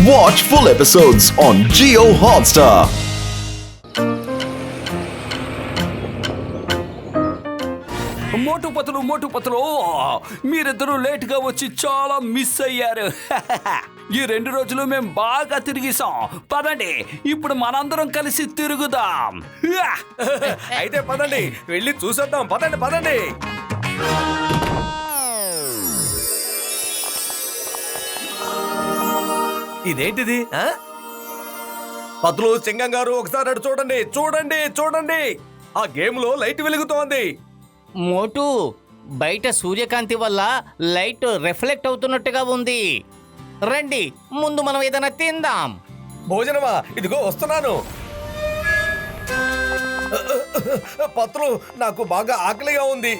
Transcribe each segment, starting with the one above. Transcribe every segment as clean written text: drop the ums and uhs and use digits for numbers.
Watch full episodes on Jio Hotstar. మోటు పతులు మీరిద్దరూ లేట్గా వచ్చి చాలా మిస్ అయ్యారు. ఈ 2 రోజులు మేము బాగా తిరిగిసాం. పదండి, ఇప్పుడు మనందరం కలిసి తిరుగుదాం. అయితే పదండి, వెళ్ళి చూసేద్దాం. పదండి పదండి. ఇదేంటిది? పతులు సింగం గారు, ఒకసారి అటు చూడండి చూడండి చూడండి. ఆ గేమ్ లో లైట్ వెలుగుతోంది. మోటు, బయట సూర్యకాంతి వల్ల లైట్ రిఫ్లెక్ట్ అవుతున్నట్టుగా ఉంది. రండి, ముందు మనం ఏదైనా తిందాం. భోజనమా? ఇదిగో వస్తున్నాను. పత్రులు, నాకు బాగా ఆకలిగా ఉంది.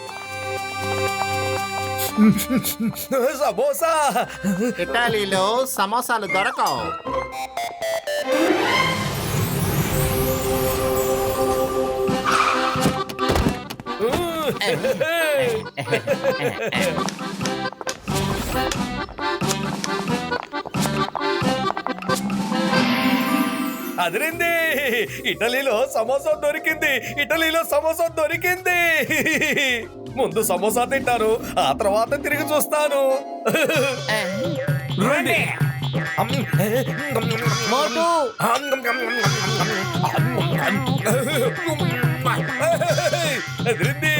సమోసా. ఇటాలీలో సమోసాలు దొరకవు. అదిరింది. ఇటలీలో సమోసా దొరికింది. ఇటలీలో సమోసా దొరికింది. ముందు సమోసా తింటాను, ఆ తర్వాత తిరిగి చూస్తాను. రండి. మోటు, అదిరింది.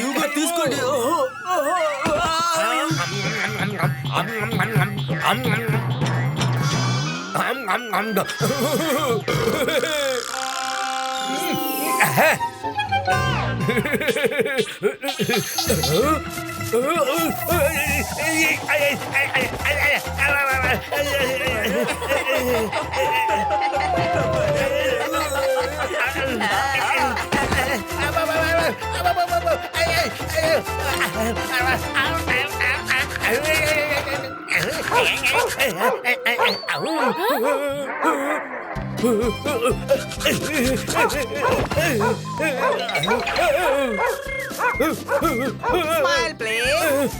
ఇంకా తీసుకోండి. Smile, please.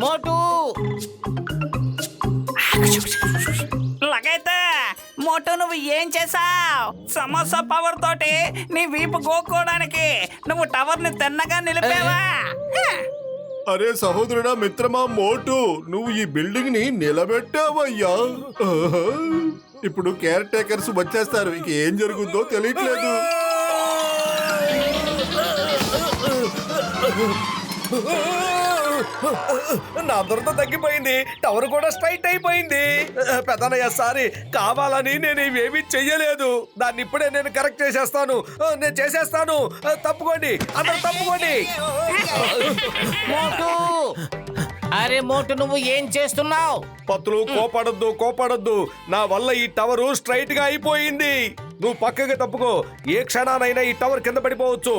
మోటు. లగైతే మోటో, నువ్వు ఏం చేసావు? సమోసా పవర్ తోటి నీ వీపు గోక్కోవడానికి నువ్వు టవర్ ని తిన్నగా నిలిపావా? అరే సహోదరుడా, మిత్రమా మోటు, నువ్వు ఈ బిల్డింగ్ ని నిలబెట్టావయ్యా. ఆహా. ఇప్పుడు కేర్ టేకర్స్ వచ్చేస్తారు, ఇక ఏం జరుగుతుందో తెలియట్లేదు. నా దురద తగ్గిపోయింది. టవర్ కూడా స్ట్రైట్ అయిపోయింది. పెద్దనయ్య, సారీ, కావాలని నేను ఇవేమీ చెయ్యలేదు. దాన్ని ఇప్పుడే నేను కరెక్ట్ చేసేస్తాను. నేను చేసేస్తాను. తప్పుకోండి, అందరూ తప్పుకోండి. మోటు, అరే మోటు, నువ్వు ఏం చేస్తున్నావు? పత్రులు, కోపడద్దు. నా వల్ల ఈ టవర్ స్ట్రైట్ గా అయిపోయింది. నువ్వు పక్కగా తప్పుకో. ఏ క్షణానైనా ఈ టవర్ కింద పడిపోవచ్చు.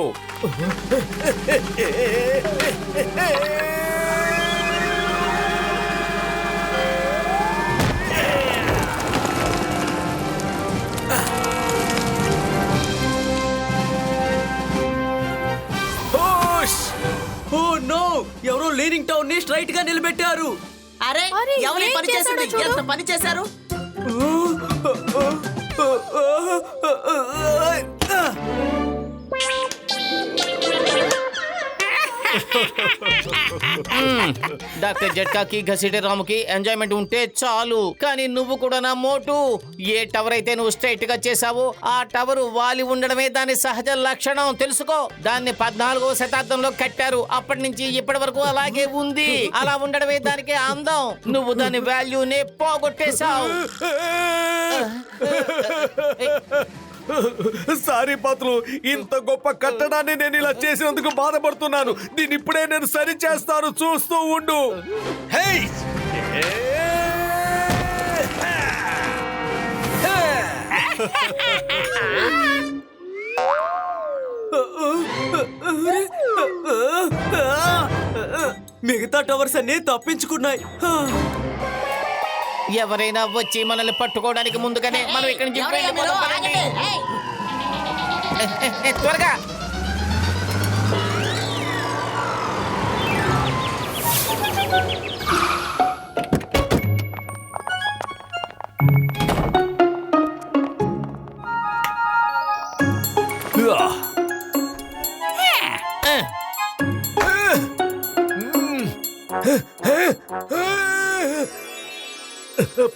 ఎవరో లీనింగ్ టౌన్ ని స్ట్రైట్ గా నిలబెట్టారు. అరే, ఎవరి పని చేసింది? ఎంత పని చేశారు? డాక్టర్ జట్కాకి, ఘసిడే రాముకి ఎంజాయ్మెంట్ ఉంటే చాలు. కానీ నువ్వు కూడా నా మోటు, ఏ టవర్ అయితే నువ్వు స్ట్రైట్ గా చేసావో ఆ టవర్ వాలి ఉండడమే దాని సహజ లక్షణం. తెలుసుకో, దాన్ని 14వ శతాబ్దంలో కట్టారు. అప్పటి నుంచి ఇప్పటి వరకు అలాగే ఉంది. అలా ఉండడమే దానికి అందం. నువ్వు దాని వాల్యూనే పోగొట్టేశావు. సారీ పత్రులు, ఇంత గొప్ప కట్టడాన్ని నేను ఇలా చేసినందుకు బాధపడుతున్నాను. దీన్ని ఇప్పుడే నేను సరి చేస్తాను, చూస్తూ ఉండు. హే! మిగతా టవర్స్ అన్ని తప్పించుకున్నాయి. ఎవరైనా వచ్చి మనల్ని పట్టుకోవడానికి ముందుగానే మనం ఇక్కడి నుంచి ఎవరయ్యా మీరు? వెళ్ళిపోదాం, పదండి. ఆగండి. ఏయ్, త్వరగా.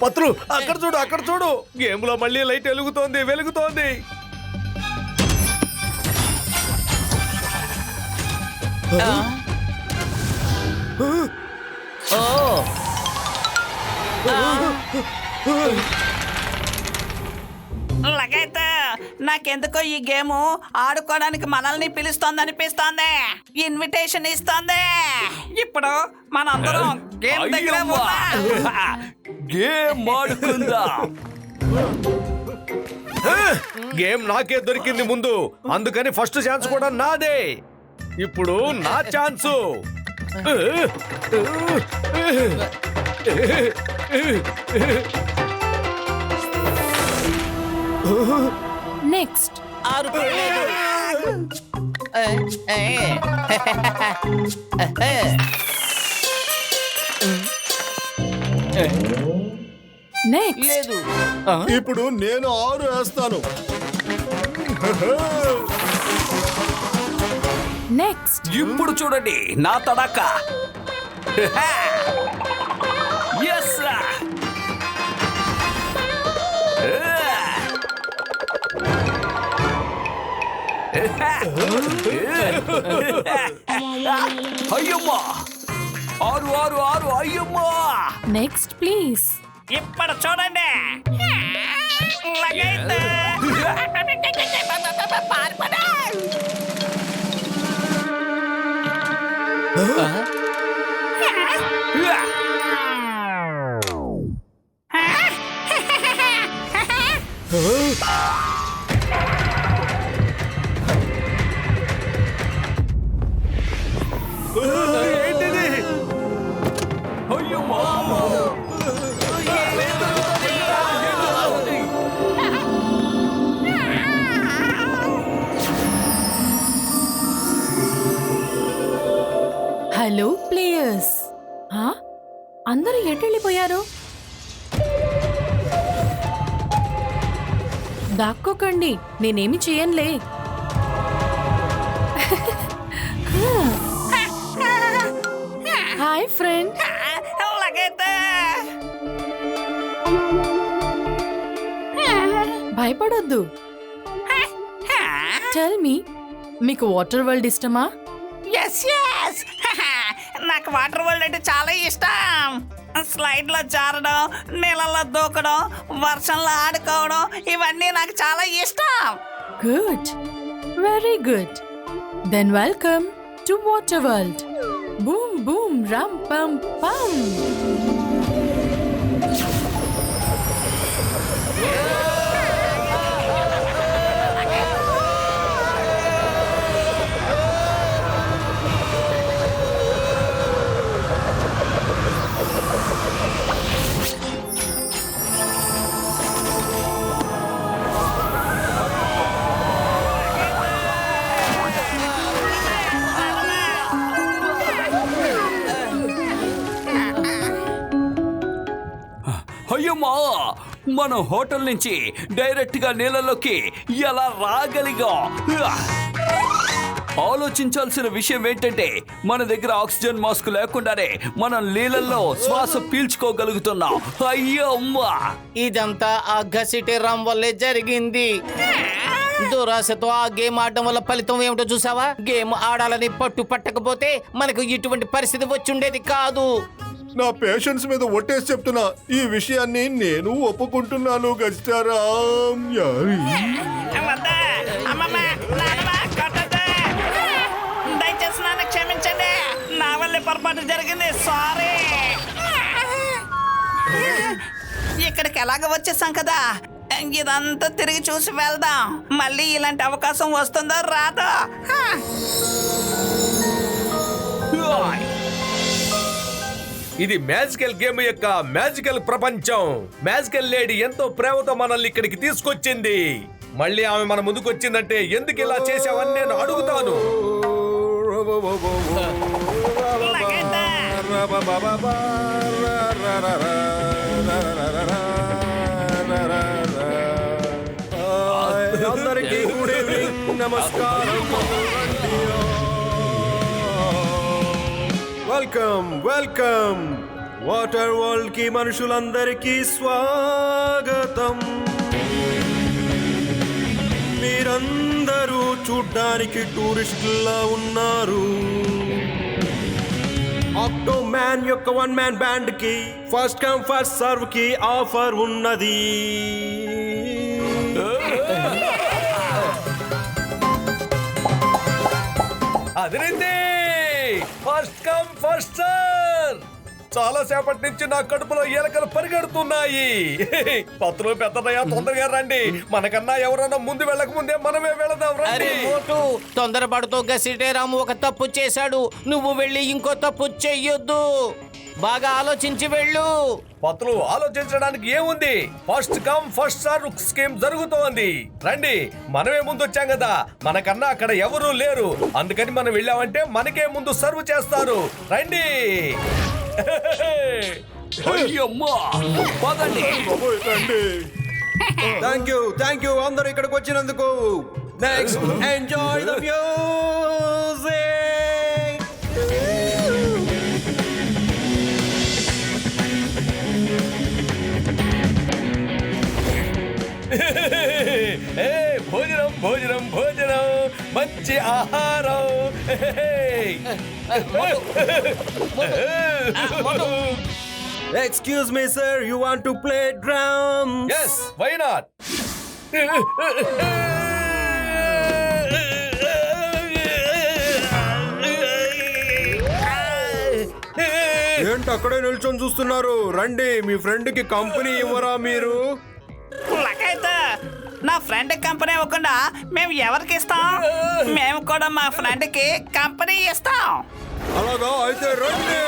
పత్రు అక్కడ చూడు, అక్కడ చూడు. గేమ్ లో మళ్ళీ లైట్ వెలుగుతోంది, వెలుగుతోంది. ఓ లగైతే నాకెందుకో ఈ గేమ్ ఆడుకోవడానికి మనల్ని పిలుస్తోంది అనిపిస్తోంది, ఇన్విటేషన్ ఇస్తోంది. ఇప్పుడు మనందరం గేమ్ దగ్గర గేమ్ ఆడుకుందాం. గేమ్ నాకే దొరికింది ముందు, అందుకని ఫస్ట్ ఛాన్స్ కూడా నాదే. ఇప్పుడు నా ఛాన్సు. నెక్స్ట్ 6 పడలేదు. నెక్స్ట్ లేదు. ఇప్పుడు నేను 6 వేస్తాను. నెక్స్ట్ ఇప్పుడు చూడండి నా తడాక. ఎస్ అయ్యమ్మా, 6 6 6 అయ్యమ్మా. Next please. ఇప్పుడు చూడండి లగైతే. ఏంటిది? అయ్యమ్మా. Hello players. అందరూ ఎటు వెళ్ళిపోయారు? దాక్కోకండి, నేనేమి చేయనులే. Hi friend. లగైతే భయపడొద్దు. టెల్ మీ, మీకు వాటర్ వరల్డ్ ఇష్టమా? ఎస్ ఎస్ నాకు వాటర్ వరల్డ్ అంటే చాలా ఇష్టం. స్లైడ్ లో జారడం, నీళ్ళల్లో దూకడం, వర్షంలో ఆడుకోవడం, ఇవన్నీ నాకు చాలా ఇష్టం. Good, very good. Then welcome to water world. Boom boom రం పం పం. అయ్యమ్మా, మనం హోటల్ నుంచి డైరెక్ట్ గా నీళ్ళలోకి ఎలా రాగలిగాం? ఆలోచించాల్సిన విషయం ఏంటంటే మన దగ్గర ఆక్సిజన్ మాస్క్ లేకుండానే మనం నీళ్ళల్లో శ్వాస పీల్చుకోగలుగుతున్నాం. అయ్యమ్మా, ఇదంతా ఆ ఘసిటే రామ్ వల్లే జరిగింది. దురాశతో ఆ గేమ్ ఆడడం వల్ల ఫలితం ఏమిటో చూసావా? గేమ్ ఆడాలని పట్టు పట్టకపోతే మనకు ఇటువంటి పరిస్థితి వచ్చుండేది కాదు. నా పేషెన్స్ మీద ఒట్టేసి చెప్తున్నా, ఈ విషయాన్ని నేను ఒప్పుకుంటున్నాను గజిటారామ్. వద్దా? అమ్మమ్మ, నాన్నమ్మ, కొట్టొద్దు. దయచేసి నన్ను క్షమించండి, నా వల్లే పొరపాటు జరిగింది. సారీ. ఇక్కడికి ఎలాగ వచ్చేసాం కదా. ఇదంతా తిరిగి చూసి వెళ్దాం. మళ్ళీ ఇలాంటి అవకాశం వస్తుందో రాదో. హా. ఇది మ్యాజికల్ గేమ్ యొక్క మ్యాజికల్ ప్రపంచం. మ్యాజికల్ లేడీ ఎంతో ప్రేమతో మనల్ని ఇక్కడికి తీసుకొచ్చింది. మళ్ళీ ఆమె మన ముందుకు వచ్చిందంటే ఎందుకు ఇలా చేసావని నేను అడుగుతాను. లగేదా. అందరికీ గుడ్ ఈవినింగ్, నమస్కారం. Welcome welcome. వాటర్ వరల్డ్ కి మనుషులందరికీ స్వాగతం. మీరందరూ చూడ్డానికి టూరిస్టులా ఉన్నారు. ఆక్టో మ్యాన్ యొక్క 1 మ్యాన్ బ్యాండ్ కి ఫస్ట్ కమ్ ఫస్ట్ సర్వ్ కి ఆఫర్ ఉన్నది. అదిరింది. First come first serve. చాలా సేపటి నుంచి నా కడుపులో ఎలకలు పరిగెడుతున్నాయి. పత్రులు పెద్దదయ్యా, తొందరగా రండి. మనకన్నా ఎవరన్నా ముందు వెళ్ళక ముందే మనమే వెళదాం. అరే రండి. మోటు, తొందరపడుతూ గసిటే రాము ఒక తప్పు చేశాడు. నువ్వు వెళ్ళి ఇంకో తప్పు చెయ్యొద్దు. బాగా ఆలోచించి వెళ్ళు. పత్రులు ఆలోచించడానికి ఏముంది? First come first serve scheme జరుగుతోంది. రండి, మనమే ముందు వచ్చాం కదా. మనకన్నా అక్కడ ఎవరూ లేరు. అందుకని మనం వెళ్ళామంటే మనకే ముందు సర్వ్ చేస్తారు. రండి. థ్యాంక్ యూ అందరూ ఇక్కడికి వచ్చినందుకు. Next enjoy the music. భోజనం భోజనం భోజనం, మంచి ఆహారం. Excuse me sir, you want to play drums? yes, why not? ఏంటి అక్కడే నిల్చొని చూస్తున్నారు? రండి, మీ ఫ్రెండ్ కి కంపెనీ ఇవ్వరా మీరు? లగైదా. నా ఫ్రెండ్ కంపెనీ ఇవ్వకుండా మేము ఎవరికి ఇస్తాం? మేము కూడా మా ఫ్రెండ్ కి కంపెనీ ఇస్తాం. అలాగా అయితే రండి.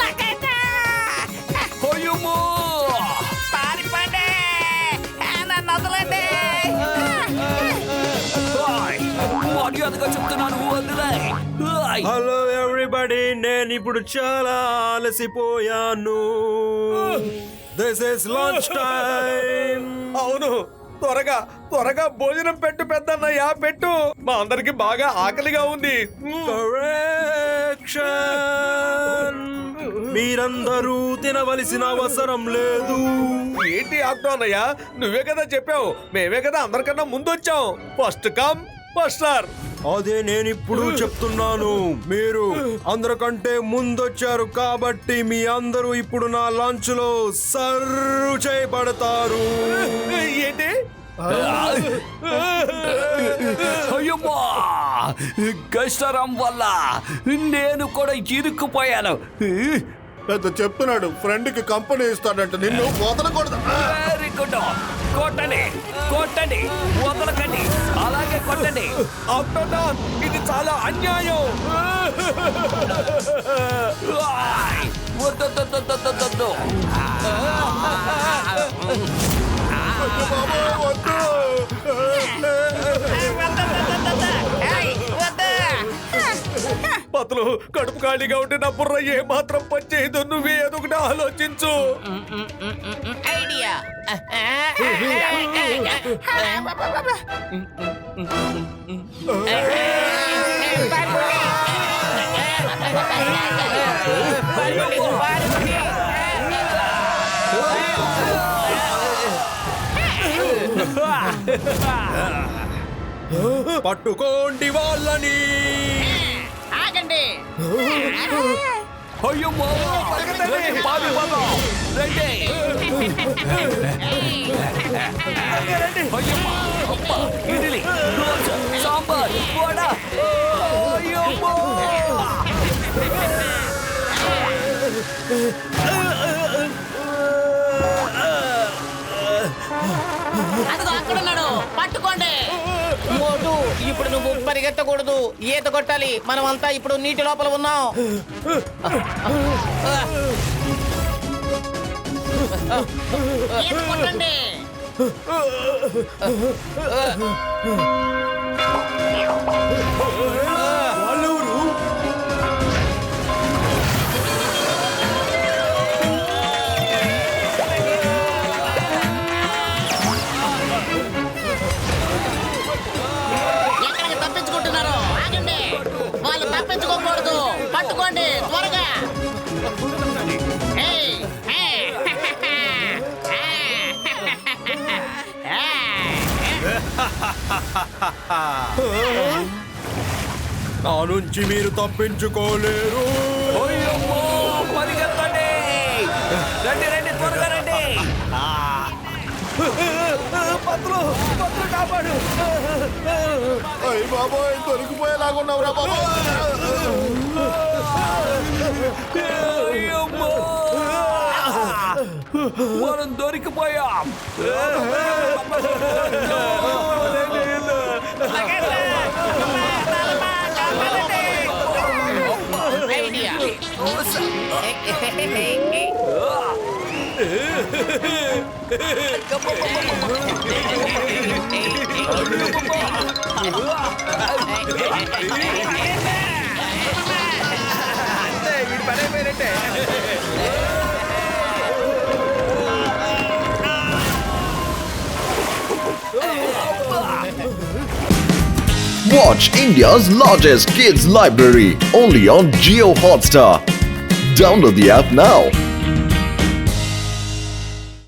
లగైదా. పారిపోండి. నన్ను వదలండి. హలో ఎవ్రీబడి, నేను ఇప్పుడు చాలా అలసిపోయాను. This is lunch time. అవును, త్వరగా త్వరగా భోజనం పెట్టు పెద్దన్నయ్య, పెట్టు. మా అందరికి బాగా ఆకలిగా ఉంది. కరెక్షన్. మీరందరూ తినవలసిన అవసరం లేదు. ఏంటి ఆక్టో అన్నయ్య, నువ్వే కదా చెప్పావు. మేమే కదా అందరికన్నా ముందు వచ్చాం. First come first serve. అదే నేను ఇప్పుడు చెప్తున్నాను. మీరు అందరికంటే ముందొచ్చారు కాబట్టి మీ అందరూ ఇప్పుడు నా లంచ్ లో సర్వ్ చేయబడతారు. ఏంటి? అయ్యమ్మా, కష్టం వల్ల నేను కూడా ఇరుక్కుపోయాను. పెద్ద చెప్తున్నాడు, ఫ్రెండ్ కి కంపెనీ ఇస్తాడంట. నిన్ను వదలకూడదు. Very good. కొట్టండి కొట్టండి, వదలకండి, అలాగే కొట్టండి. అవునా, ఇది చాలా అన్యాయం. వద్దు. పతులు, కడుపు ఖాళీగా ఉంటే నా బుర్ర ఏ మాత్రం పనిచేయదు. నువ్వే ఏదో ఒకటి ఆలోచించు. ఐడియా. పట్టుకోండి వాళ్ళని. ఆగండి. అయ్యమ్మా, రండి, పారిపోదాం. రండి. అయ్యమ్మా, అబ్బా, ఇడ్లీ, దోశ, సాంబార్, వడ. అదిగో అక్కడున్నాడు, పట్టుకోండి. మోటు ఇప్పుడు నువ్వు పరిగెత్తకూడదు, ఈత కొట్టాలి. మనం అంతా ఇప్పుడు నీటి లోపల ఉన్నాం. ఈత కొట్టండి. ఎక్కడికి తప్పించుకుంటున్నారు? ఆగండి, వాళ్ళు తప్పించుకోకూడదు. పట్టుకోండి త్వరగా. ఏయ్, ఏయ్. నా నుంచి మీరు తప్పించుకోలేరు. పరిగెత్తండి. రండి రండి, త్వరగా రండి. పత్రు కాపాడు. అయ్య బాబోయ్, దొరికిపోయేలాగున్నావురా బాబోయ్. అయ్యమ్మో! మనం దొరికిపోయాం. ఐడియా. అంతే, వీడి పని అయిపోయినట్టే. Watch India's largest kids library only on Geo Hotstar. Download the app now.